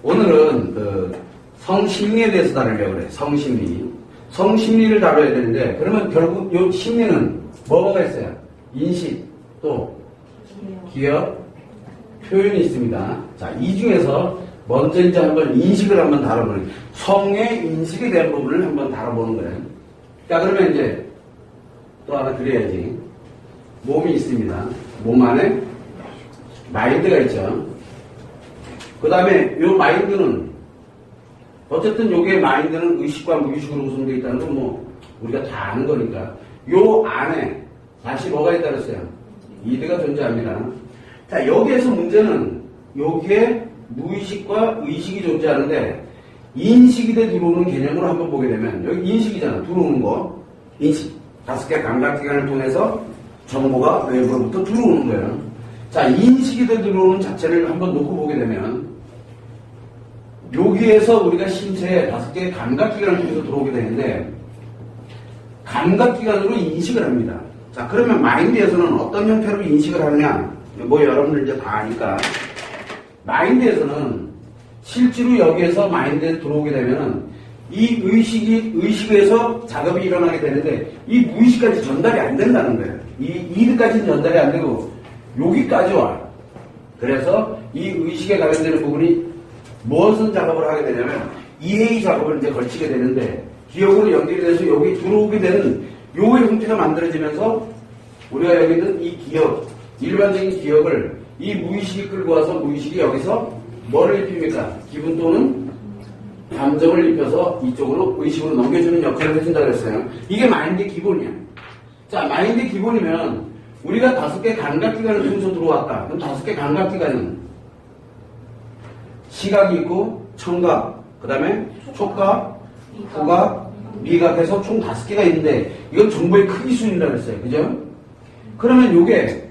오늘은 그 성심리에 대해서 다루려고 그래. 성심리. 성심리를 다뤄야 되는데, 그러면 결국 이 심리는 뭐가 있어요? 인식, 또 기억, 표현이 있습니다. 자, 이 중에서 먼저 이제 한번 인식을 한번 다뤄보는, 성의 인식에 대한 부분을 한번 다뤄보는 거예요. 자, 그러면 이제 또 하나 그려야지. 몸이 있습니다. 몸 안에 마인드가 있죠. 그 다음에 이 마인드는 어쨌든 요게 마인드는 의식과 무의식으로 구성되어 있다는 건 뭐 우리가 다 아는 거니까 요 안에 다시 뭐가 있다 그랬어요? 이드가 존재합니다. 자, 여기에서 문제는 여기에 무의식과 의식이 존재하는데 인식이 돼 들어오는 개념으로 한번 보게 되면 여기 인식이잖아. 들어오는 거. 인식. 5개 감각기관을 통해서 정보가 외부로부터 들어오는 거예요. 자, 인식이 돼 들어오는 자체를 한번 놓고 보게 되면 여기에서 우리가 신체에 5개의 감각기관을 통해서 들어오게 되는데 감각기관으로 인식을 합니다. 자, 그러면 마인드에서는 어떤 형태로 인식을 하느냐? 뭐 여러분들 이제 다 아니까 마인드에서는 실제로 여기에서 마인드에 들어오게 되면은 이 의식에서 작업이 일어나게 되는데 이 무의식까지 전달이 안 된다는 거예요. 이 이드까지는 전달이 안 되고 여기까지 와. 그래서 이 의식에 관련되는 부분이 무엇은 작업을 하게 되냐면 EA 작업을 이제 걸치게 되는데 기억으로 연결이 돼서 여기 들어오게 되는 요의 형태가 만들어지면서 우리가 여기 있는 이 기억, 일반적인 기억을 이 무의식이 끌고 와서 무의식이 여기서 뭐를 입힙니까? 기분 또는 감정을 입혀서 이쪽으로 의식으로 넘겨주는 역할을 해준다 그랬어요. 이게 마인드의 기본이야. 자, 마인드의 기본이면 우리가 5개 감각기관을 통해서 들어왔다. 그럼 5개 감각기관은 시각이 있고 청각, 그 다음에 촉각, 후각, 미각해서 총 5개가 있는데 이건 정보의 크기 순이라고 했어요. 그죠? 그러면 요게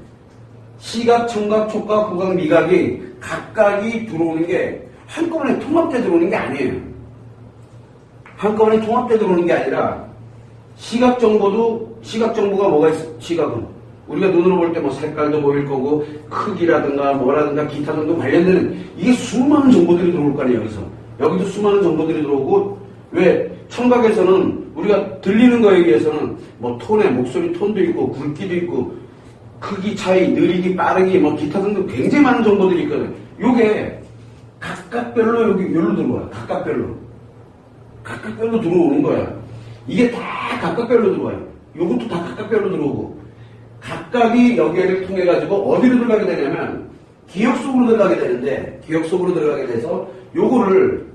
시각, 청각, 촉각, 후각, 미각이 각각이 들어오는 게 한꺼번에 통합돼 들어오는 게 아니에요. 한꺼번에 통합돼 들어오는 게 아니라 시각 정보가 뭐가 있어? 시각은 우리가 눈으로 볼 때 뭐 색깔도 보일 거고 크기라든가 뭐라든가 기타 등도 관련되는 이게 수많은 정보들이 들어올 거 아니에요. 여기도 수많은 정보들이 들어오고 왜 청각에서는 우리가 들리는 거에 의해서는 뭐 톤에 목소리 톤도 있고 굵기도 있고 크기 차이, 느리기, 빠르기 뭐 기타 등도 굉장히 많은 정보들이 있거든요. 요게 각각별로 여기로 들어와요. 각각별로 들어오는 거야. 이게 다 각각별로 들어와요. 요것도 다 각각별로 들어오고 각각이 여기를 통해 가지고 어디로 들어가게 되냐면 기억 속으로 들어가게 되는데 기억 속으로 들어가게 돼서 요거를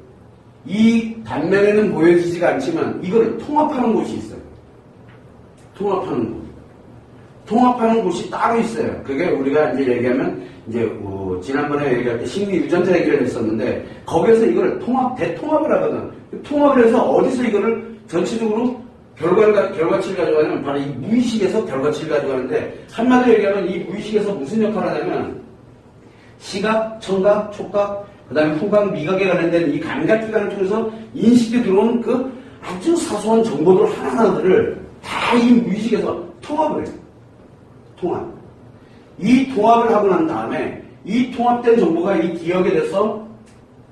이 단면에는 보여지지가 않지만 이거를 통합하는 곳이 있어요. 통합하는 곳이 따로 있어요. 그게 우리가 이제 얘기하면 이제 지난번에 얘기할 때 심리 유전자 얘기를 했었는데 거기에서 이걸 대통합을 하거든. 통합을 해서 어디서 이거를 전체적으로 결과치를 가져가냐면 바로 이 무의식에서 결과치를 가져가는데 한마디로 얘기하면 이 무의식에서 무슨 역할을 하냐면 시각, 청각, 촉각, 그 다음에 후각, 미각에 관련된 이 감각기관을 통해서 인식이 들어온 그 아주 사소한 정보들 하나하나들을 다 이 무의식에서 통합을 해요. 이 통합을 하고 난 다음에 이 통합된 정보가 이 기억에 대해서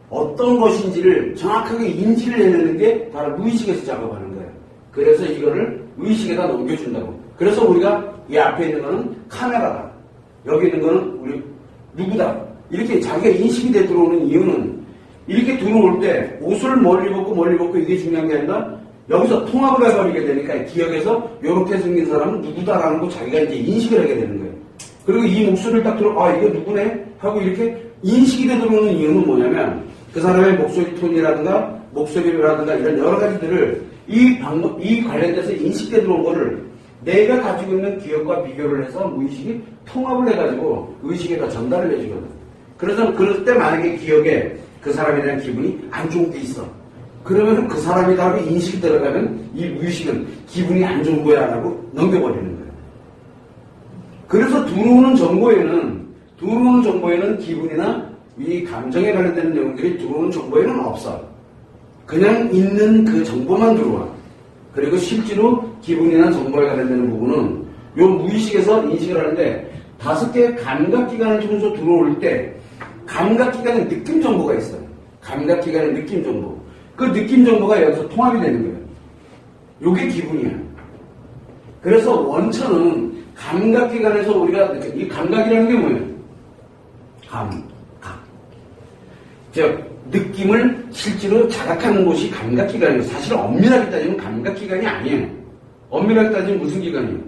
어떤 것인지를 정확하게 인지를 해내는 게 바로 무의식에서 작업하는 거예요. 그래서 이거를 의식에다 넘겨준다고. 그래서 우리가 이 앞에 있는 거는 카메라다. 여기 있는 거는 우리 누구다. 이렇게 자기가 인식이 돼 들어오는 이유는 이렇게 들어올 때 옷을 멀리 벗고 이게 중요한 게 아니라 여기서 통합을 해버리게 되니까 기억에서 이렇게 생긴 사람은 누구다라는 거 자기가 이제 인식을 하게 되는 거예요. 그리고 이 목소리를 딱 들어, 이거 누구네? 하고 이렇게 인식이 돼 들어오는 이유는 뭐냐면 그 사람의 목소리 톤이라든가 목소리라든가 이런 여러 가지들을 이 관련돼서 인식돼 들어온 거를 내가 가지고 있는 기억과 비교를 해서 무의식이 통합을 해가지고 의식에다 전달을 해주거든. 그래서 그럴 때 만약에 기억에 그 사람에 대한 기분이 안 좋은 게 있어. 그러면 그 사람이다 하고 인식이 들어가면 이 무의식은 기분이 안 좋은 거야 라고 넘겨버리는 거예요. 그래서 들어오는 정보에는 기분이나 이 감정에 관련되는 내용들이 들어오는 정보에는 없어. 그냥 있는 그 정보만 들어와. 그리고 실제로 기분이나 정보에 관련되는 부분은 요 무의식에서 인식을 하는데 5개의 감각기관을 통해서 들어올 때 감각기관에 느낌 정보가 있어요. 감각기관의 느낌 정보. 그 느낌 정보가 여기서 통합이 되는 거예요. 요게 기분이야. 그래서 원천은 감각기관에서 우리가, 이 감각이라는 게 뭐예요? 각. 즉, 느낌을 실제로 자각하는 곳이 감각기관이에요. 사실 엄밀하게 따지면 감각기관이 아니에요. 엄밀하게 따지면 무슨 기관이에요?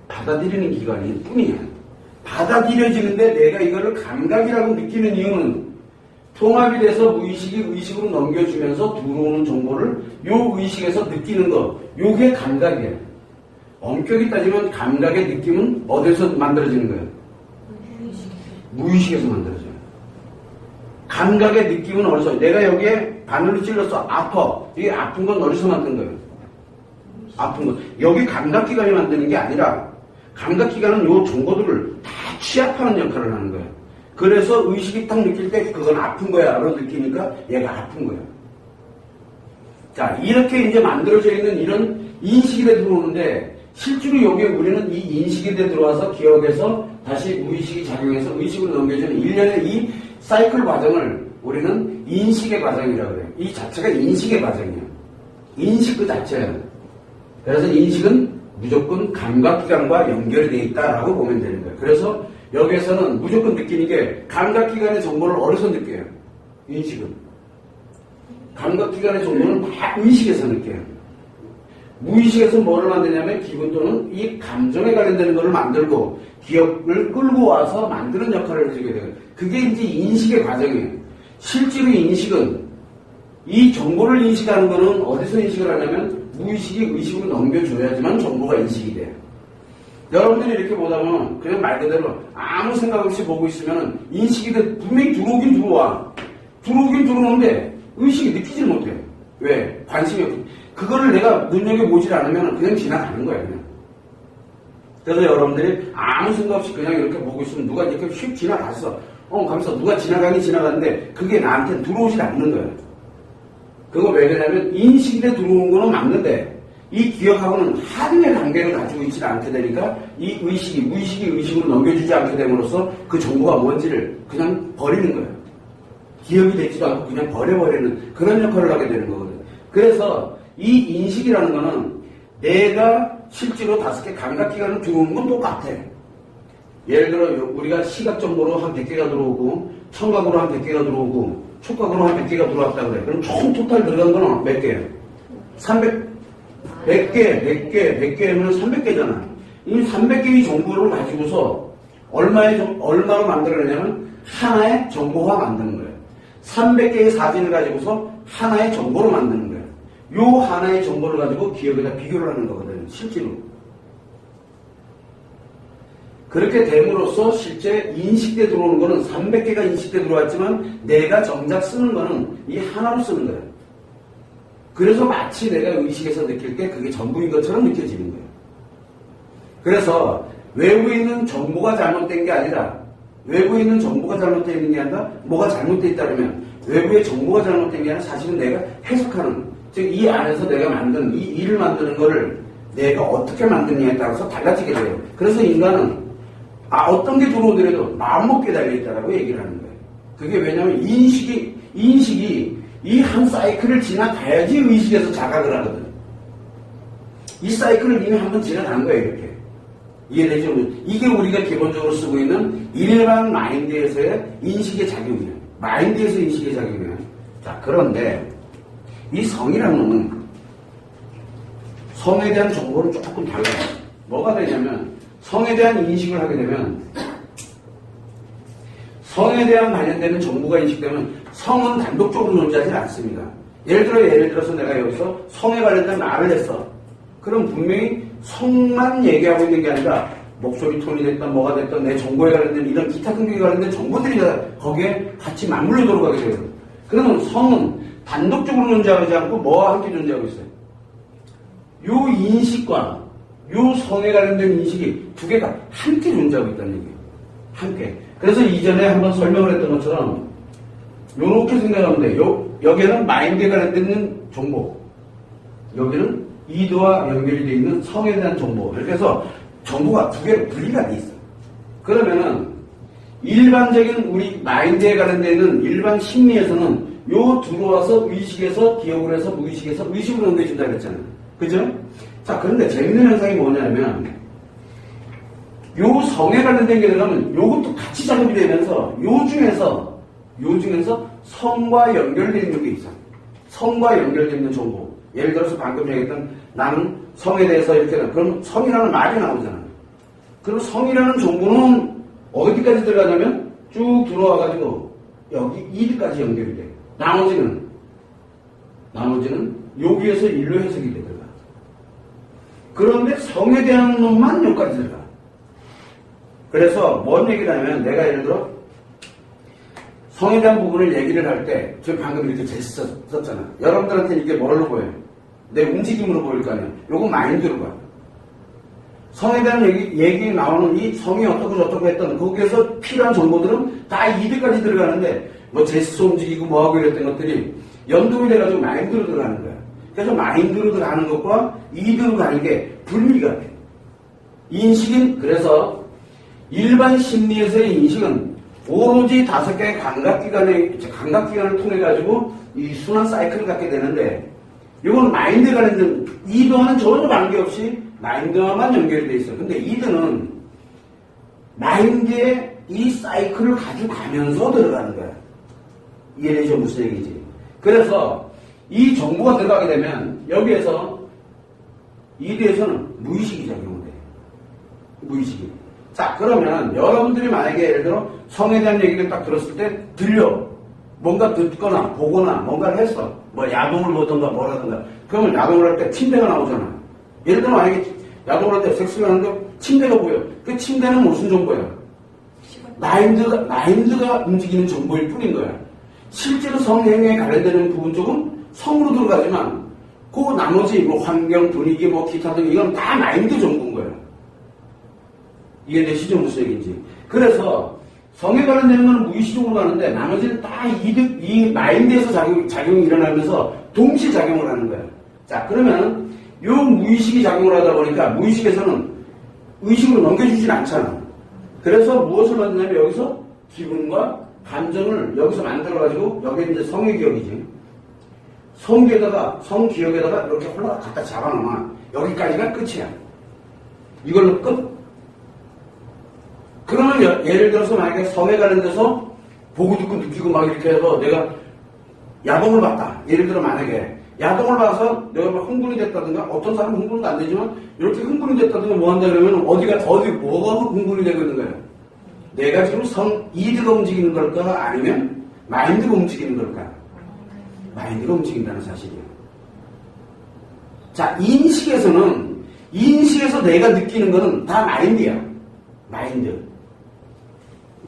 받아들이는 기관일 뿐이야. 받아들여지는데 내가 이거를 감각이라고 느끼는 이유는 통합이 돼서 무의식이 의식으로 넘겨주면서 들어오는 정보를 요 의식에서 느끼는 거, 요게 감각이에요. 엄격히 따지면 감각의 느낌은 어디서 만들어지는 거예요? 무의식에서 만들어져요. 감각의 느낌은 어디서? 내가 여기에 바늘로 찔러서 아파. 이게 아픈 건 어디서 만든 거예요? 아픈 것. 여기 감각기관이 만드는 게 아니라 감각기관은 요 정보들을 다 취합하는 역할을 하는 거예요. 그래서 의식이 딱 느낄 때 그건 아픈 거야 라고 느끼니까 얘가 아픈 거야. 자, 이렇게 이제 만들어져 있는 이런 인식이 돼 들어오는데 실제로 여기에 우리는 이 인식이 돼 들어와서 기억에서 다시 무의식이 작용해서 의식으로 넘겨지는 일련의 이 사이클 과정을 우리는 인식의 과정이라고 그래요. 이 자체가 인식의 과정이에요. 인식 그 자체예요. 그래서 인식은 무조건 감각기관과 연결이 되어 있다라고 보면 되는 거예요. 그래서 여기에서는 무조건 느끼는 게 감각기관의 정보를 어디서 느껴요? 인식은. 감각기관의 정보는 다 의식에서 느껴요. 무의식에서 뭐를 만드냐면 기분 또는 이 감정에 관련되는 것을 만들고 기억을 끌고 와서 만드는 역할을 해주게 돼요. 그게 이제 인식의 과정이에요. 실제로 인식은 이 정보를 인식하는 거는 어디서 인식을 하냐면 무의식이 의식으로 넘겨줘야지만 정보가 인식이 돼요. 여러분들이 이렇게 보다 보면 그냥 말 그대로 아무 생각 없이 보고 있으면 인식이 돼 분명히 들어오긴 들어와. 들어오긴 들어오는데 의식이 느끼질 못해요. 왜? 관심이 없고. 그거를 내가 눈여겨보질 않으면 그냥 지나가는 거예요. 그냥. 그래서 여러분들이 아무 생각 없이 그냥 이렇게 보고 있으면 누가 이렇게 휙 지나갔어. 가면서 누가 지나가긴 지나갔는데 그게 나한테 들어오질 않는 거예요. 그거 왜 그러냐면 인식이 돼 들어온 거는 맞는데 이 기억하고는 하등의 관계를 가지고 있지 않게 되니까 이 의식이, 무의식이 의식으로 넘겨주지 않게 됨으로써 그 정보가 뭔지를 그냥 버리는 거예요. 기억이 되지도 않고 그냥 버려버리는 그런 역할을 하게 되는 거거든요. 그래서 이 인식이라는 거는 내가 실제로 5개 감각기관을 들어오는 건 똑같아. 예를 들어 우리가 시각 정보로 한 100개가 들어오고 청각으로 한 100개가 들어오고 촉각으로 한 100개가 들어왔다 그래. 그럼 총 토탈 들어간 거는 몇 개예요? 100개면 300개잖아. 이 300개의 정보를 가지고서 얼마로 만들어내냐면 하나의 정보화 만드는 거예요. 300개의 사진을 가지고서 하나의 정보로 만드는 거예요. 요 하나의 정보를 가지고 기억에다 비교를 하는 거거든요. 실제로. 그렇게 됨으로써 실제 인식돼 들어오는 거는 300개가 인식돼 들어왔지만 내가 정작 쓰는 거는 이 하나로 쓰는 거예요. 그래서 마치 내가 의식에서 느낄 때 그게 전부인 것처럼 느껴지는 거예요. 그래서 외부에 있는 정보가 잘못된 게 아니라 외부에 있는 정보가 잘못되어 있는 게 아니라 뭐가 잘못되어 있다면 외부의 정보가 잘못된 게 아니라 사실은 내가 해석하는 즉 이 안에서 내가 만든 이 일을 만드는 거를 내가 어떻게 만드느냐에 따라서 달라지게 돼요. 그래서 인간은 어떤 게 들어오더라도 마음먹기에 달려있다라고 얘기를 하는 거예요. 그게 왜냐하면 인식이 이 한 사이클을 지나가야지 의식에서 자각을 하거든. 이 사이클을 이미 한번 지나간 거예요. 이렇게. 이해되죠? 이게 우리가 기본적으로 쓰고 있는 일반 마인드에서의 인식의 작용이에요. 마인드에서 인식의 작용이에요. 자, 그런데 이 성이라는 놈은 성에 대한 정보는 조금 달라요. 뭐가 되냐면 성에 대한 인식을 하게 되면 성에 대한 관련되는 정보가 인식되면 성은 단독적으로 존재하지 않습니다. 예를 들어서 내가 여기서 성에 관련된 말을 했어. 그럼 분명히 성만 얘기하고 있는 게 아니라 목소리 톤이 됐던 뭐가 됐던 내 정보에 관련된 이런 기타 등등에 관련된 정보들이 거기에 같이 맞물려 들어가게 돼요. 그러면 성은 단독적으로 존재하지 않고 뭐와 함께 존재하고 있어요? 요 인식과 요 성에 관련된 인식이 두 개가 함께 존재하고 있다는 얘기예요. 함께. 그래서 이전에 한번 설명을 했던 것처럼 요렇게 생각하면 돼요. 여기에는 마인드에 관련된 정보, 여기는 이도와 연결이 되어 있는 성에 대한 정보. 이렇게 해서 정보가 두 개로 분리가 돼 있어요. 그러면은 일반적인 우리 마인드에 관련되어 있는 일반 심리에서는 요 들어와서 의식에서 기억을 해서 무의식에서 의식으로 넘겨준다 그랬잖아요. 그죠? 자, 그런데 재밌는 현상이 뭐냐면 요 성에 관련된 게 들어가면 요것도 같이 작업이 되면서 요 중에서 성과 연결되어 있는 게 있어요. 성과 연결되어 있는 정보. 예를 들어서 방금 얘기했던 나는 성에 대해서 이렇게 그럼 성이라는 말이 나오잖아요. 그럼 성이라는 정보는 어디까지 들어가냐면 쭉 들어와가지고 여기 일까지 연결이 돼요. 나머지는 여기에서 일로 해석이 되더라. 그런데 성에 대한 놈만 여기까지 들어가. 그래서 뭔 얘기를 하냐면 내가 예를 들어 성에 대한 부분을 얘기를 할 때 저 방금 이렇게 제스 썼잖아. 여러분들한테는 이게 뭘로 보여요? 내 움직임으로 보일 거 아니에요. 요거 마인드로 봐요. 성에 대한 얘기 나오는 이 성이 어떻고 저떻고 했던 거기에서 필요한 정보들은 다 이들까지 들어가는데 뭐 제스 움직이고 뭐하고 이랬던 것들이 연동이 돼가지고 마인드로 들어가는 거야. 그래서 마인드로 들어가는 것과 이드로 가는 게 분리가 돼. 인식은 그래서 일반 심리에서의 인식은 오로지 5개의 감각기관을 통해가지고 이 순환 사이클을 갖게 되는데 이건 마인드 관련된 이드와는 전혀 관계없이 마인드와만 연결이 돼 있어요. 근데 이드는 마인드에 이 사이클을 가져가면서 들어가는 거야. 이해되죠? 무슨 얘기지? 그래서 이 정보가 들어가게 되면 여기에서 이드에서는 무의식이 작용을 돼요. 무의식이. 자, 그러면 여러분들이 만약에 예를 들어 성에 대한 얘기를 딱 들었을 때 들려. 뭔가 듣거나 보거나 뭔가를 했어. 뭐 야동을 보던가 뭐라든가. 그러면 야동을 할 때 침대가 나오잖아. 예를 들어 만약에 야동을 할 때 섹스를 하는데 침대가 보여. 그 침대는 무슨 정보야? 마인드가 움직이는 정보일 뿐인 거야. 실제로 성행위에 관련되는 부분 쪽은 성으로 들어가지만 그 나머지 뭐 환경, 분위기, 뭐 기타 등 이건 다 마인드 정보인 거야. 이해되시죠? 무슨 얘기인지. 그래서 성에 관련되는 건 무의식적으로 가는데 나머지는 다 이 마인드에서 작용이 일어나면서 동시에 작용을 하는 거예요. 자, 그러면 요 무의식이 작용을 하다 보니까 무의식에서는 의식으로 넘겨주진 않잖아. 그래서 무엇을 만드냐면 여기서 기분과 감정을 여기서 만들어가지고 여기 이제 성의 기억이지. 성기억에다가 이렇게 홀라 갖다 잡아놓으면 여기까지가 끝이야. 이걸로 끝. 그러면 예를 들어서 만약에 성에 관련돼서 보고 듣고 느끼고 막 이렇게 해서 내가 야동을 봤다. 예를 들어 만약에 야동을 봐서 내가 막 흥분이 됐다든가 어떤 사람은 흥분도 안 되지만 이렇게 흥분이 됐다든가 뭐 한다 그러면 뭐가 흥분이 되고 있는 거야? 내가 지금 이드가 움직이는 걸까? 아니면 마인드가 움직이는 걸까? 마인드가 움직인다는 사실이에요. 자, 인식에서 내가 느끼는 거는 다 마인드야. 마인드.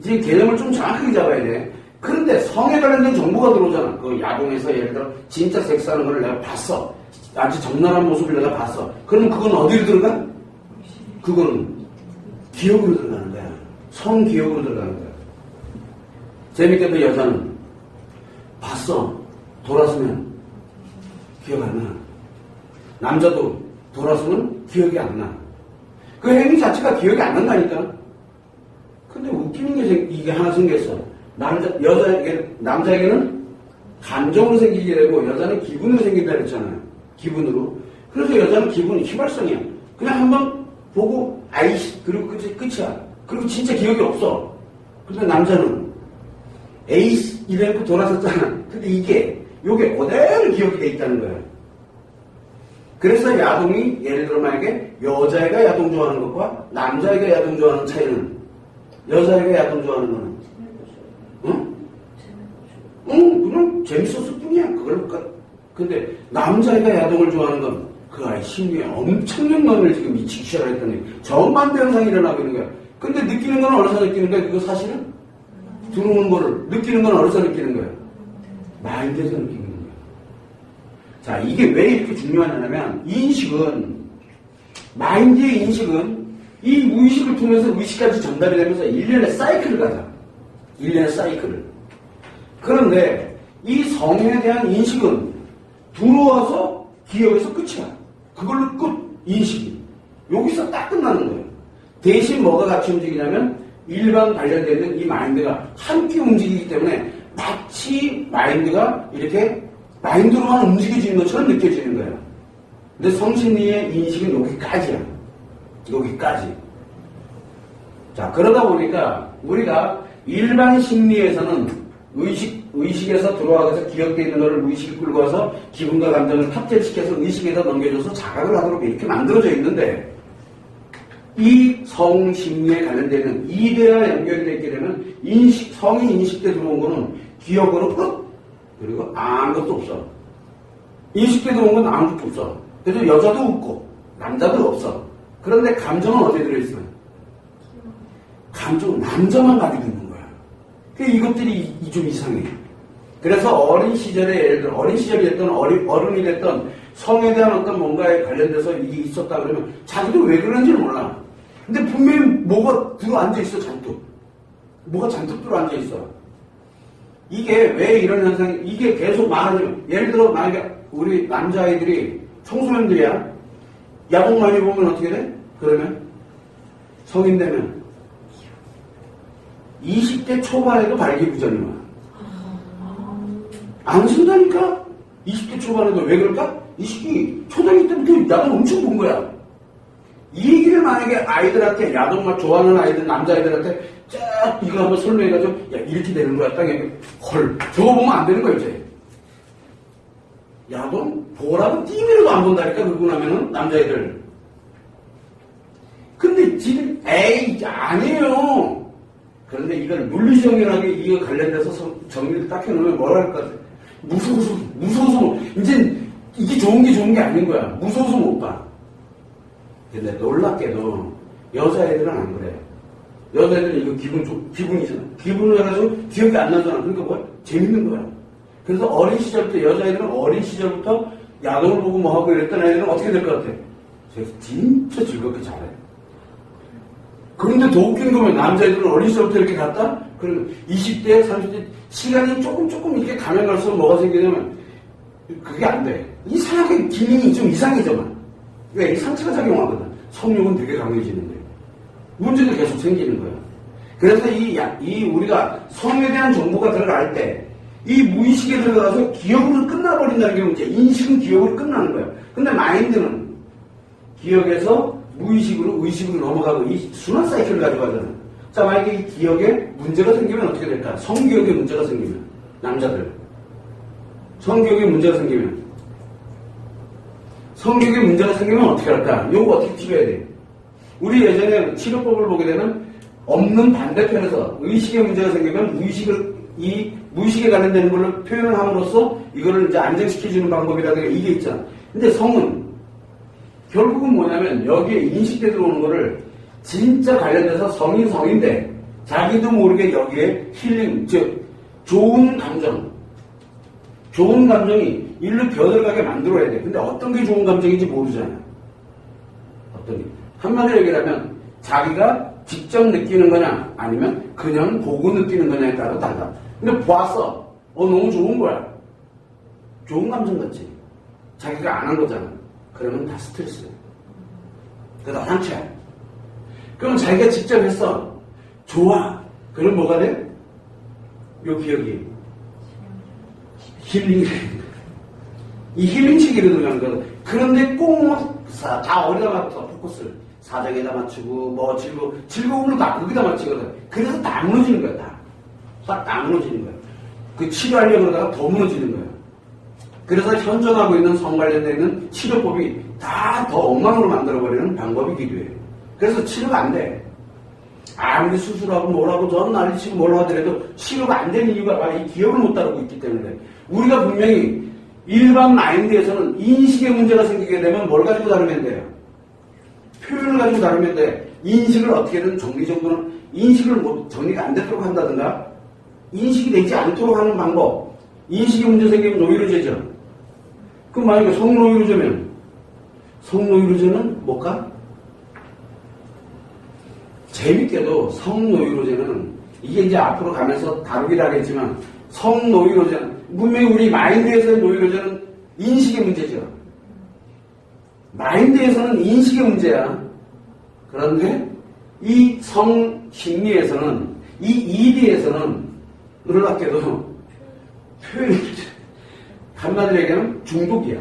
이제 개념을 좀 정확하게 잡아야 돼. 그런데 성에 관련된 정보가 들어오잖아. 그 야동에서 예를 들어 진짜 섹스하는 걸 내가 봤어. 아주 적나라한 모습을 내가 봤어. 그럼 그건 어디로 들어가? 그건 기억으로 들어가는 거야. 성기억으로 들어가는 거야. 재밌게도 여자는 봤어. 돌아서면 기억 안 나. 남자도 돌아서면 기억이 안 나. 그 행위 자체가 기억이 안 난다니까. 근데 웃기는 게 이게 하나 생겼어. 남자에게는 감정으로 생기게 되고 여자는 기분으로 생긴다 그랬잖아요. 기분으로. 그래서 여자는 기분이 휘발성이야. 그냥 한번 보고 아이씨 그리고 끝이야. 그리고 진짜 기억이 없어. 근데 남자는 에이스 이래놓고 돌아섰잖아. 근데 요게 그대로 기억이 돼 있다는 거야. 그래서 야동이 예를 들어 만약에 여자애가 야동 좋아하는 것과 남자애가 야동 좋아하는 차이는 여자애가 야동 좋아하는 거는 그냥 재밌었을 뿐이야. 근데 남자애가 야동을 좋아하는 건 그 아이 심리에 엄청난 마음을 지금 미치기 시작했더니 정반대 현상이 일어나고 있는 거야. 근데 느끼는 건 어디서 느끼는 거야? 그거 사실은 들어오는 거를 느끼는 건 어디서 느끼는 거야? 마인드에서 느끼는 거야. 자, 이게 왜 이렇게 중요하냐면 마인드의 인식은 이 무의식을 통해서 의식까지 전달이 되면서 일련의 사이클을 가자. 일련의 사이클을. 그런데 이 성에 대한 인식은 들어와서 기억에서 끝이야. 그걸로 끝. 인식이. 여기서 딱 끝나는 거예요. 대신 뭐가 같이 움직이냐면 일반 관련되어 있는 이 마인드가 함께 움직이기 때문에 마치 마인드가 이렇게 마인드로만 움직여지는 것처럼 느껴지는 거예요. 근데 성심리의 인식은 여기까지야. 여기까지. 자, 그러다 보니까 우리가 일반 심리에서는 의식에서 들어와서 기억되어 있는 것을 무의식이 끌고 와서 기분과 감정을 탑재시켜서 의식에서 넘겨줘서 자각을 하도록 이렇게 만들어져 있는데 이 성심리에 관련되는 이대와 연결이 되게 되면 성이 인식돼 들어온 거는 기억으로 끝! 그리고 아무것도 없어. 인식돼 들어온 건 아무것도 없어. 그래서 여자도 없고 남자도 없어. 그런데 감정은 어디에 들어있어요? 감정은 남자만 가지고 있는 거야. 이것들이 좀 이상해. 그래서 어린 시절에 예를 들어 어린 시절이 됐던 어른이 됐던 성에 대한 어떤 뭔가에 관련돼서 이게 있었다 그러면 자기도 왜 그런지는 몰라. 근데 분명히 뭐가 들어앉아 있어, 잔뜩. 뭐가 잔뜩 들어앉아 있어. 이게 왜 이런 현상이, 이게 계속 많아지면, 예를 들어 만약에 우리 남자아이들이 청소년들이야. 야동 많이 보면 어떻게 돼? 그러면 성인 되면 20대 초반에도 발기부전이 와. 안 쓴다니까? 20대 초반에도 왜 그럴까? 이 시기 초등학교 때부터 야동 엄청 본 거야. 이 얘기를 만약에 아이들한테, 야동 막 좋아하는 아이들, 남자아이들한테 쫙 이거 한번 설명해가지고, 야, 이렇게 되는 거야. 딱 이렇게, 헐, 저거 보면 안 되는 거야, 이제. 야동 보라고 TV로도 안 본다니까, 그러고 나면은, 남자애들. 근데 지금, 에이, 아니에요. 그런데 이걸 물리정연하게 이거 관련돼서 정리를 딱 해놓으면 뭐라 할까? 무서워서, 이제 이게 좋은 게 아닌 거야. 무서워서 못 봐. 근데 놀랍게도 여자애들은 안 그래. 여자애들은 이거 기분이잖아. 기분을 해가지고 기억이 안 나잖아. 그러니까 뭐야? 재밌는 거야. 그래서 어린 시절부터, 여자애들은 어린 시절부터 야동을 보고 뭐 하고 이랬던 애들은 어떻게 될 것 같아? 제가 진짜 즐겁게 잘해. 그런데 더 웃긴 거면 남자애들은 어린 시절부터 이렇게 갔다? 그러면 20대, 30대 시간이 조금 이렇게 가면 갈수록 뭐가 생기냐면 그게 안 돼. 이상하게 기능이 좀 이상해져만. 왜? 이 상처가 작용하거든. 성욕은 되게 강해지는데. 문제도 계속 생기는 거야. 그래서 우리가 성에 대한 정보가 들어갈 때, 이 무의식에 들어가서 기억으로 끝나버린다는 게 문제야. 인식은 기억으로 끝나는 거야. 근데 마인드는 기억에서 무의식으로 의식으로 넘어가고 이 순환 사이클을 가져가잖아. 자, 만약에 이 기억에 문제가 생기면 어떻게 될까? 성기억에 문제가 생기면. 남자들. 성기억에 문제가 생기면. 성격에 문제가 생기면 어떻게 할까? 요거 어떻게 치료해야 돼? 우리 예전에 치료법을 보게 되면 없는 반대편에서 의식에 문제가 생기면 무의식에 관련되는 걸로 표현을 함으로써 이거를 이제 안정시켜주는 방법이라든가 이게 있잖아. 근데 성은 결국은 뭐냐면 여기에 인식돼 들어오는 거를 진짜 관련돼서 성인데 자기도 모르게 여기에 힐링, 즉 좋은 감정이 일로 겨들어가게 만들어야 돼. 근데 어떤 게 좋은 감정인지 모르잖아. 어떤 게. 한마디로 얘기하면 자기가 직접 느끼는 거냐 아니면 그냥 보고 느끼는 거냐에 따라 달라. 근데 보았어. 너무 좋은 거야. 좋은 감정 같지. 자기가 안 한 거잖아. 그러면 다 스트레스야. 그거 다 상처야. 그럼 자기가 직접 했어. 좋아. 그럼 뭐가 돼? 요 기억이 힐링이 이 힐링 체계로 들어가는 거거든. 그런데 꼭 다 어디다 맞춰 포커스를 사정에다 맞추고 뭐 즐거움을 다 거기다 맞추거든. 그래서 다 무너지는 거야. 다 무너지는 거야. 그 치료하려고 그러다가 더 무너지는 거야. 그래서 현존하고 있는 성 관련되어 있는 치료법이 다 더 엉망으로 만들어버리는 방법이기도 해요. 그래서 치료가 안 돼. 아무리 수술하고 뭐라고 전 난리치고 뭘 하더라도 치료가 안 되는 이유가 바로 이 기억을 못 다루고 있기 때문에. 우리가 분명히 일반 마인드에서는 인식에 문제가 생기게 되면 뭘 가지고 다루면 돼요? 표현을 가지고 다루면 돼. 인식을 어떻게든 정리정돈은 인식을 정리가 안 되도록 한다든가 인식이 되지 않도록 하는 방법. 인식에 문제 생기면 노이로제죠. 그럼 만약에 성노이로제는 뭘까? 재밌게도 성노이로제는 이게 이제 앞으로 가면서 다루기로 하겠지만 성노이로제는 분명히 우리 마인드에서의 노이로제는 인식의 문제죠. 마인드에서는 인식의 문제야. 그런데 이 성 심리에서는, 이 ED에서는 놀랍게도 표현이 한마디로 얘기하면 중독이야.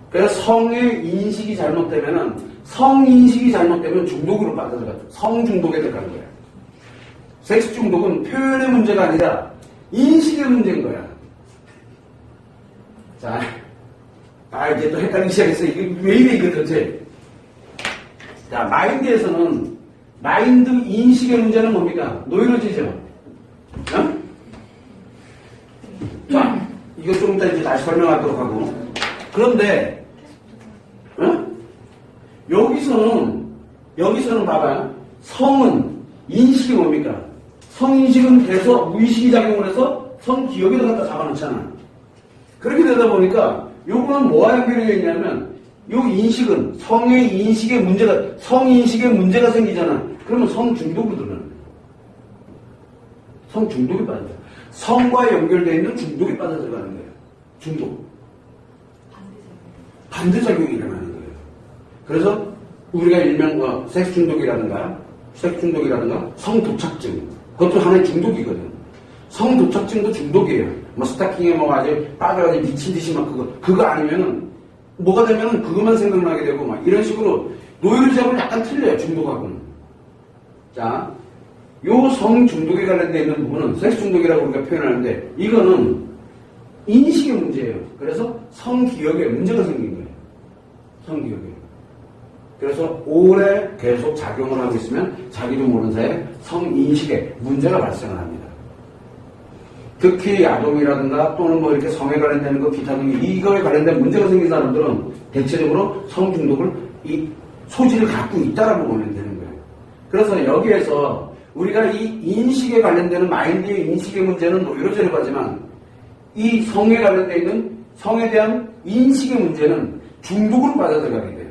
그래서 성의 인식이 잘못되면은, 성인식이 잘못되면 중독으로 빠져들어가. 성중독에 들어가는 거야. 섹스 중독은 표현의 문제가 아니라 인식의 문제인 거야. 자, 이제 또 헷갈리기 시작했어. 이게 왜 이래, 이거 전체. 자, 마인드에서는, 마인드 인식의 문제는 뭡니까? 노이로지죠? 어? 자, 이거 좀 이따 이제 다시 설명하도록 하고. 그런데, 어? 여기서는 봐봐요. 성은, 인식이 뭡니까? 성인식은 돼서 무의식이 작용을 해서 성기억에다 갖다 잡아놓잖아. 그렇게 되다 보니까 요거는 뭐와 연결이 되어 있냐면 요 인식은 성의 인식의 문제가, 성인식의 문제가 생기잖아. 그러면 성중독으로 들어가는 거야. 성중독에 빠져들어. 성과 연결되어 있는 중독에 빠져들어가는 거예요. 중독. 반대작용이 일어나는 거예요. 그래서 우리가 일명 섹스 중독이라든가 성도착증, 그것도 하나의 중독이거든. 성도착증도 중독이에요. 뭐 스타킹에 뭐 아주 빠져가지고 미친 듯이 막 그거 아니면은 뭐가 되면은 그것만 생각나게 되고 막 이런 식으로 노이로제하고는 약간 틀려요. 중독하고는. 자, 요 성중독에 관련되어 있는 부분은 섹스 중독이라고 우리가 표현하는데 이거는 인식의 문제예요. 그래서 성기억에 문제가 생긴 거예요. 성기억에. 그래서 오래 계속 작용을 하고 있으면 자기도 모르는 사이에 성인식에 문제가 발생을 합니다. 특히 아동이라든가 또는 뭐 이렇게 성에 관련되는 거 기타 등이 이거에 관련된 문제가 생긴 사람들은 대체적으로 성중독을 이 소질을 갖고 있다라고 보면 되는 거예요. 그래서 여기에서 우리가 이 인식에 관련되는 마인드의 인식의 문제는 노이로제라고 하지만 이 성에 관련되어 있는 성에 대한 인식의 문제는 중독으로 빠져들어가게 돼요.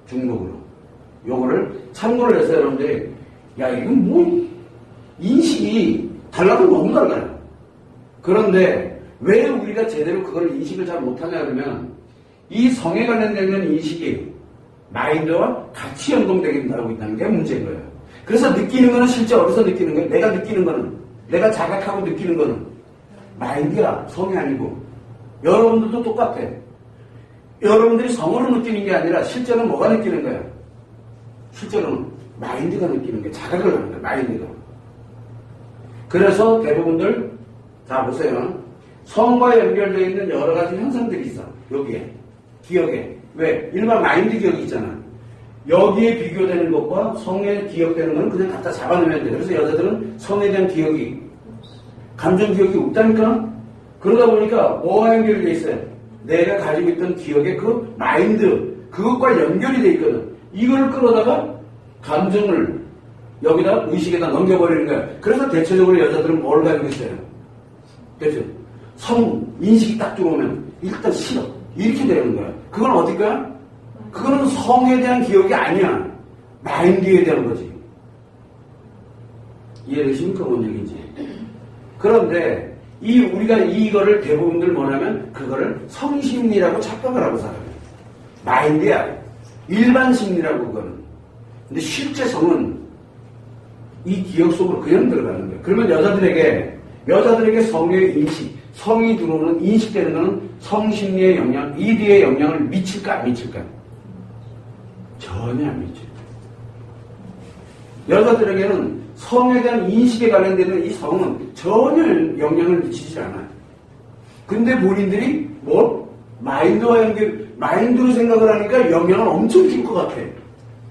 중독으로. 요거를 참고를 해서 여러분들이 야 이건 뭐 인식이 달라도 너무 달라요. 그런데 왜 우리가 제대로 그걸 인식을 잘 못하냐 그러면 이 성에 관련되는 인식이 마인드와 같이 연동되긴다고 있다는 게 문제인 거예요. 그래서 느끼는 거는 실제 어디서 느끼는 거예요? 내가 느끼는 거는, 내가 자각하고 느끼는 거는 마인드야, 성이 아니고. 여러분들도 똑같아. 여러분들이 성으로 느끼는 게 아니라 실제로는 뭐가 느끼는 거야? 실제로는 마인드가 느끼는 게 자각을 하는 거야, 마인드가. 그래서 대부분들, 자, 보세요. 성과 연결되어 있는 여러 가지 현상들이 있어. 여기에. 기억에. 왜? 일반 마인드 기억이 있잖아. 여기에 비교되는 것과 성에 기억되는 건 그냥 갖다 잡아내면 돼. 그래서 여자들은 성에 대한 기억이, 감정 기억이 없다니까? 그러다 보니까 뭐와 연결이 돼 있어요? 내가 가지고 있던 기억의 그 마인드, 그것과 연결이 돼 있거든. 이걸 끌어다가 감정을 여기다 의식에다 넘겨버리는 거야. 그래서 대체적으로 여자들은 뭘 가지고 있어요? 대체 성 인식이 딱 들어오면 일단 싫어. 이렇게 되는 거야. 그건 어딜까? 그거는 성에 대한 기억이 아니야. 마인드에 대한 거지. 이해되십니까? 뭔 얘기인지. 그런데 우리가 이거를 대부분들 뭐냐면 그거를 성심리라고 착각을 하고 살아요. 마인드야. 일반 심리라고 그거는. 근데 실제 성은 이 기억 속으로 그냥 들어가는 거예요. 그러면 여자들에게 성의 인식, 성이 들어오는 인식되는 것은 성심리의 영향, ED의 영향을 미칠까 안 미칠까? 전혀 안 미쳐요. 여자들에게는 성에 대한 인식에 관련되는 이 성은 전혀 영향을 미치지 않아요. 근데 본인들이 마인드와 연결, 마인드로 생각을 하니까 영향을 엄청 줄 것 같아.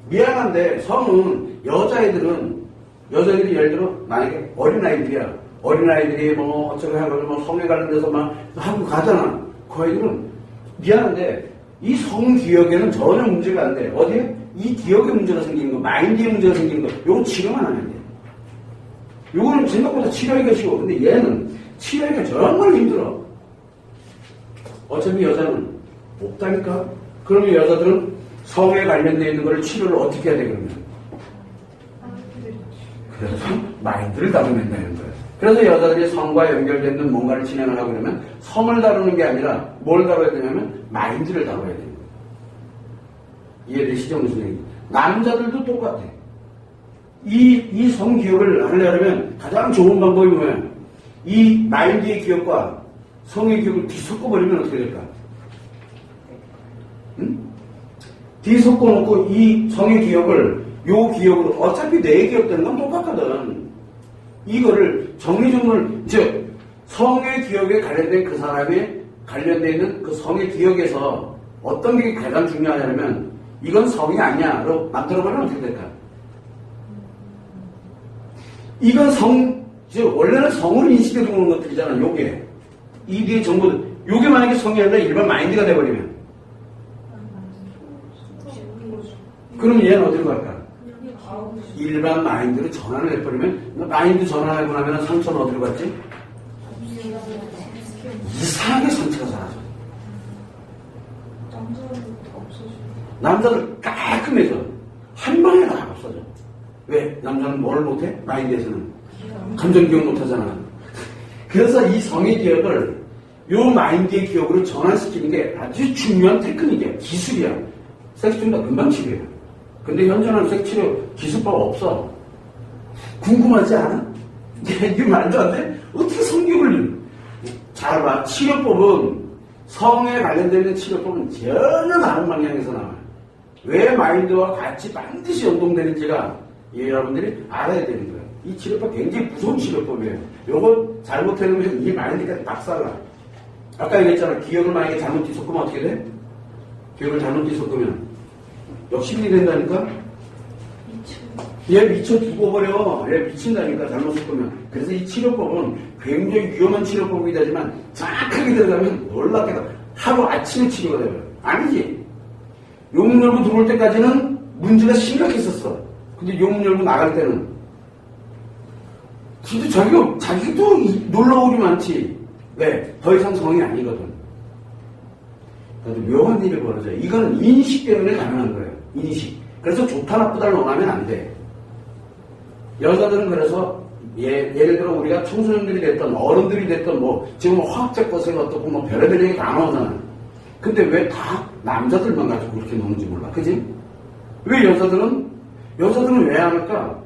미안한데 성은 여자들이 예를 들어 만약에 어린아이들이야. 어린아이들이 뭐 어쩌고 하고 뭐 성에 관련돼서 막 하고 가잖아. 그 아이들은 미안한데 이 성 기억에는 전혀 문제가 안 돼. 어디에? 이 기억에 문제가 생기는 거, 마인드에 문제가 생기는 거, 요거 치료만 하면 돼. 요거는 생각보다 치료하기가 쉬워. 근데 얘는 치료하기가 정말 힘들어. 어차피 여자는 없다니까? 그러면 여자들은 성에 관련되어 있는 거를 치료를 어떻게 해야 돼, 그러면? 그래서 마인드를 다루는다는 거예요. 그래서 여자들이 성과 연결되는 뭔가를 진행을 하고 그러면 성을 다루는 게 아니라 뭘 다뤄야 되냐면 마인드를 다뤄야 되는 거예요. 이해되시죠? 무슨 얘기? 남자들도 똑같아. 이 성기억을 하려면 가장 좋은 방법이 뭐야? 이 마인드의 기억과 성의 기억을 뒤섞어버리면 어떻게 될까? 응? 뒤섞어놓고 이 성의 기억을 요 기억으로 어차피 내 기억되는 건 똑같거든. 이거를 정리정돈을 즉 성의 기억에 관련된 그 사람의 관련되어 있는 그 성의 기억에서 어떤 게 가장 중요하냐면 이건 성이 아니야로 만들어버리면 어떻게 될까? 이건 즉 원래는 성으로 인식해 두는 것들이잖아. 요게 이 뒤에 전부 요게 만약에 성이 아니라 일반 마인드가 돼버리면 그럼 얘는 어디로 갈까? 일반 마인드로 전환을 해버리면 마인드 전환하고 나면 상처는 어디로 갔지? 이상하게 상처가 사라져. 남자들 깔끔해져. 한 방에 다 없어져. 왜? 남자는 뭘 못해? 마인드에서는 감정 기억 못하잖아. 그래서 이 성의 기억을 요 마인드의 기억으로 전환시키는 게 아주 중요한 테크닉이야. 기술이야. 섹스 좀 더 금방 치료해. 근데 현존하는 섹스 치료 기술법 없어. 궁금하지 않아? 이게 말도 안 돼? 어떻게 성기억을 잘 봐. 치료법은 성에 관련되는 치료법은 전혀 다른 방향에서 나와요. 왜 마인드와 같이 반드시 연동되는지가 여러분들이 알아야 되는 거예요. 이 치료법 굉장히 무서운 치료법이에요. 요거 잘못해놓으면 이 마인드가 박살나. 아까 얘기했잖아. 기억을 만약에 잘못 뒤섞으면 어떻게 돼? 기억을 잘못 뒤섞으면 역시민이 된다니까? 얘 미쳐 죽어버려. 얘 미친다니까 잘못 섞으면. 그래서 이 치료법은 굉장히 위험한 치료법이긴 하지만 정확하게 들어가면 놀랍게도 하루 아침에 치료가 돼요. 아니지. 용 열고 들어올 때까지는 문제가 심각했었어. 근데 용 열고 나갈 때는 진짜 자기도 놀라울이 많지. 왜? 더 이상 성이 아니거든. 그래도 묘한 일이 벌어져요. 이거는 인식 때문에 가능한 거예요. 인식. 그래서 좋다 나쁘다를 논하면 안 돼. 여자들은 그래서 예를 들어 우리가 청소년들이 됐던 어른들이 됐던 뭐 지금 화학적 것에 어떻고 뭐 별의별 얘기 다 나오잖아. 근데 왜 다 남자들만 가지고 그렇게 노는지 몰라. 그지? 왜 여자들은 왜 안 할까?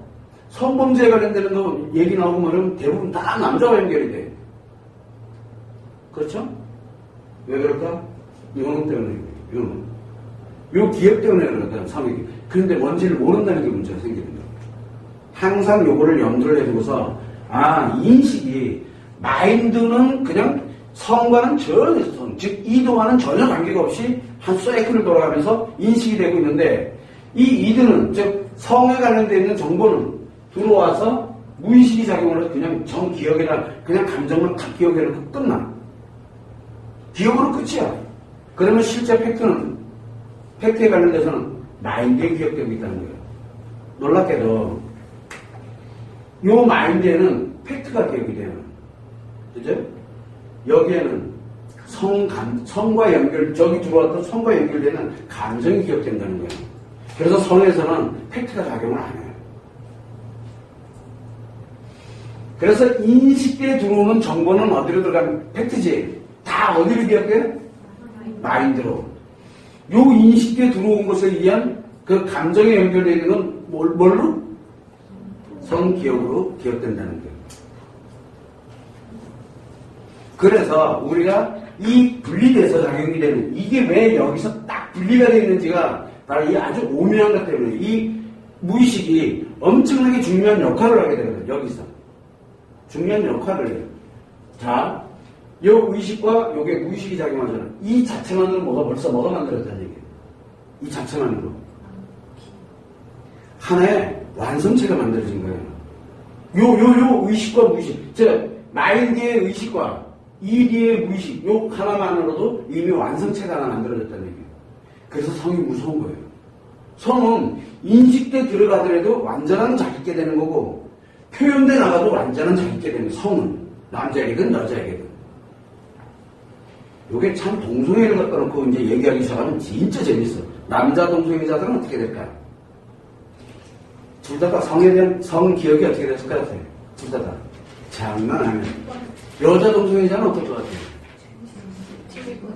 성범죄에 관련되는 거 얘기 나오고 그러면 대부분 다 남자와 연결이 돼. 그렇죠? 왜 그럴까? 이거는 때문에 이거는. 요 기억 때문에 그러거든. 상위. 그런데 뭔지를 모른다는 게 문제가 생기는 거야. 항상 요거를 염두를 해두고서 인식이 마인드는 그냥 성과는 전혀 즉 이동하는 전혀 관계가 없이 한 사이클을 돌아가면서 인식이 되고 있는데 이 이드는 즉 성에 관련되어 있는 정보는 들어와서 무의식이 작용을 해서 그냥 정기억이나 그냥 감정만 딱 기억해놓고 끝나. 기억으로 끝이야. 그러면 실제 팩트에 관련돼서는 마인드에 기억되고 있다는 거예요. 놀랍게도 요 마인드에는 팩트가 기억이 돼요. 그죠? 여기에는 성과 저기 들어왔던 성과 연결되는 감정이 기억된다는 거예요. 그래서 성에서는 팩트가 작용을 안 해요. 그래서 인식대에 들어오는 정보는 어디로 들어가면 팩트지. 다 어디로 기억해? 마인드로. 요 인식대에 들어온 것에 의한 그 감정에 연결되어 있는 건 뭘로? 성기억으로 기억된다는 거예요. 그래서 우리가 이 분리돼서 작용이 되는 이게 왜 여기서 딱 분리가 되어 있는지가 바로 이 아주 오묘한 것 때문에 이 무의식이 엄청나게 중요한 역할을 하게 되거든요. 여기서 중요한 역할을 해요. 자, 요 의식과 요게 무의식이 작용하잖아요. 이 자체만으로 벌써 뭐가 만들어졌다는 얘기예요. 이 자체만으로 하나의 완성체가 만들어진 거예요. 요 의식과 무의식, 즉 마인드의 의식과 이디의 무의식, 요 하나만으로도 이미 완성체가 하나 만들어졌다는 얘기예요. 그래서 성이 무서운 거예요. 성은 인식대 들어가더라도 완전한 자기게 되는 거고 표현돼 나가도 완전한 자기게 되는 거예요. 성은 남자에게든 여자에게든. 요게 참 동성애를 갖다 놓고 이제 얘기하기 시작하면 진짜 재밌어. 남자 동성애자들은 어떻게 될까? 둘 다 성에 대한 성 기억이 어떻게 됐을 것 같아요? 둘 다. 장난 아니에요. 여자 동성애자는 어떨 것 같아요?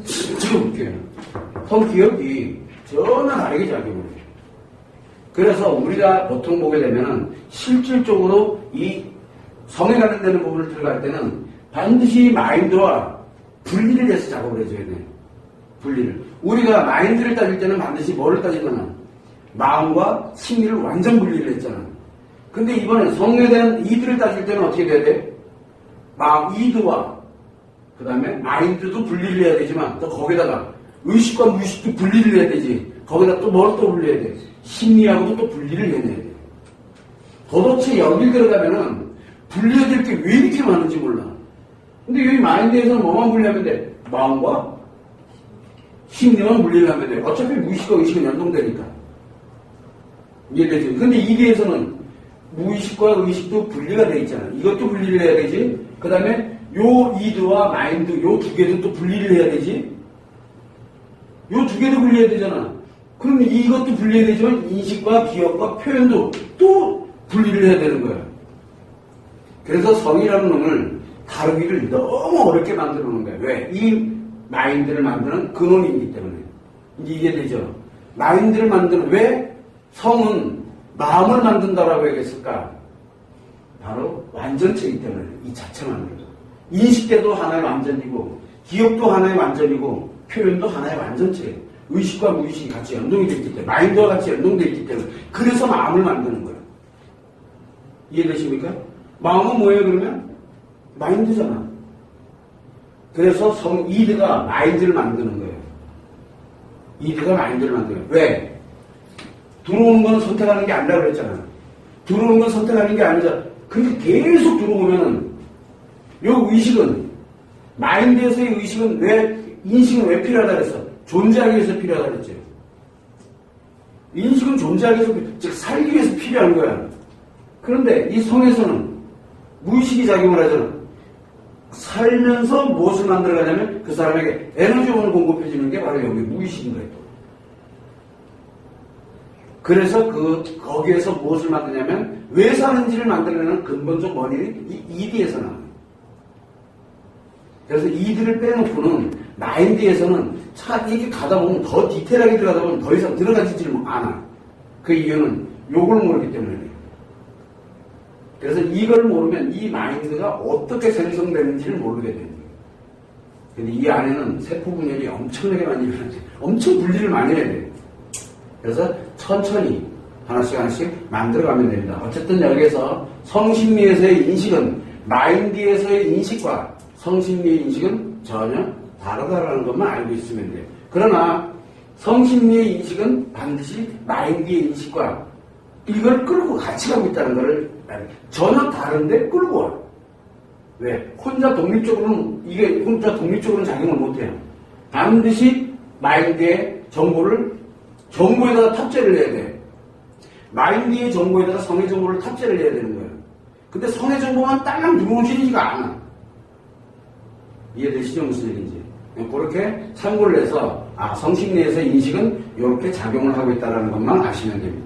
진짜 웃겨요. 성 기억이 전혀 다르게 작용을 해요. 그래서 우리가 보통 보게 되면은 실질적으로 이 성에 관련되는 부분을 들어갈 때는 반드시 마인드와 분리를 해서 작업을 해줘야 돼. 분리를. 우리가 마인드를 따질 때는 반드시 뭐를 따지냐면 마음과 심리를 완전 분리를 했잖아. 근데 이번에 성에 대한 이드를 따질 때는 어떻게 돼야 돼? 마음, 이드와 그 다음에 마인드도 분리를 해야 되지만 또 거기다가 의식과 무의식도 분리를 해야 되지. 거기다 또 뭘 또 분리해야 돼? 심리하고도 또 분리를 해내야 돼. 도대체 여길 들어가면은 분리해야 될 게 왜 이렇게 많은지 몰라. 근데 여기 마인드에서는 뭐만 분리하면 돼? 마음과 심리만 분리를 하면 돼. 어차피 무의식과 의식은 연동되니까. 이해되지? 근데 이게에서는 무의식과 의식도 분리가 돼 있잖아. 이것도 분리를 해야 되지. 그 다음에 요 이드와 마인드 요 두 개도 또 분리를 해야 되지. 요 두 개도 분리해야 되잖아. 그럼 이것도 분리해야 되지만 인식과 기억과 표현도 또 분리를 해야 되는 거야. 그래서 성이라는 놈을 다루기를 너무 어렵게 만들어 놓은 거야. 왜? 이 마인드를 만드는 근원이기 때문에. 이제 이해되죠? 마인드를 만드는, 왜 성은 마음을 만든다라고 얘기했을까? 바로 완전체이기 때문에 이 자체만으로. 인식대도 하나의 완전이고, 기억도 하나의 완전이고, 표현도 하나의 완전체. 의식과 무의식이 같이 연동이 되어 있기 때문에, 마인드와 같이 연동되어 있기 때문에, 그래서 마음을 만드는 거예요. 이해되십니까? 마음은 뭐예요, 그러면? 마인드잖아. 그래서 이드가 마인드를 만드는 거예요. 이드가 마인드를 만드는 거예요. 왜? 들어오는 건 선택하는 게 아니라고 그랬잖아. 들어오는 건 선택하는 게 아니라, 그렇게 계속 들어오면은, 요 의식은, 마인드에서의 의식은 인식은 왜 필요하다 그랬어? 존재하기 위해서 필요하다 그랬죠. 인식은 존재하기 위해서, 즉, 살기 위해서 필요한 거야. 그런데 이 성에서는 무의식이 작용을 하잖아. 살면서 무엇을 만들어가냐면 그 사람에게 에너지원을 공급해주는 게 바로 여기 무의식인 거예요. 그래서 거기에서 무엇을 만드냐면 왜 사는지를 만들려는 근본적 원인이 이 이드에서 나와요. 그래서 이드를 빼놓고는 마인드에서는 이렇게 가다 보면 더 디테일하게 들어가다 보면 더 이상 들어가지를 않아. 그 이유는 요걸 모르기 때문에. 그래서 이걸 모르면 이 마인드가 어떻게 생성되는지를 모르게 되는 거예요. 근데 이 안에는 세포 분열이 엄청나게 많이 일어나지. 엄청 분리를 많이 해야 돼요. 그래서 천천히 하나씩 만들어가면 됩니다. 어쨌든 여기에서 성심리에서의 인식은 마인드에서의 인식과 성심리의 인식은 전혀 다르다라는 것만 알고 있으면 돼요. 그러나 성심리의 인식은 반드시 마인드의 인식과 이걸 끌고 같이 가고 있다는 것을 전혀 다른데 끌고 와. 왜? 혼자 독립적으로는 작용을 못해요. 반드시 마인드의 정보에다가 탑재를 해야 돼. 마인드의 정보에다가 성의 정보를 탑재를 해야 되는 거예요. 근데 성의 정보만 딸랑 들어오지가 않아. 이해되시죠? 무슨 얘기인지. 그렇게 참고를 해서 성심리에서 인식은 이렇게 작용을 하고 있다는 것만 아시면 됩니다.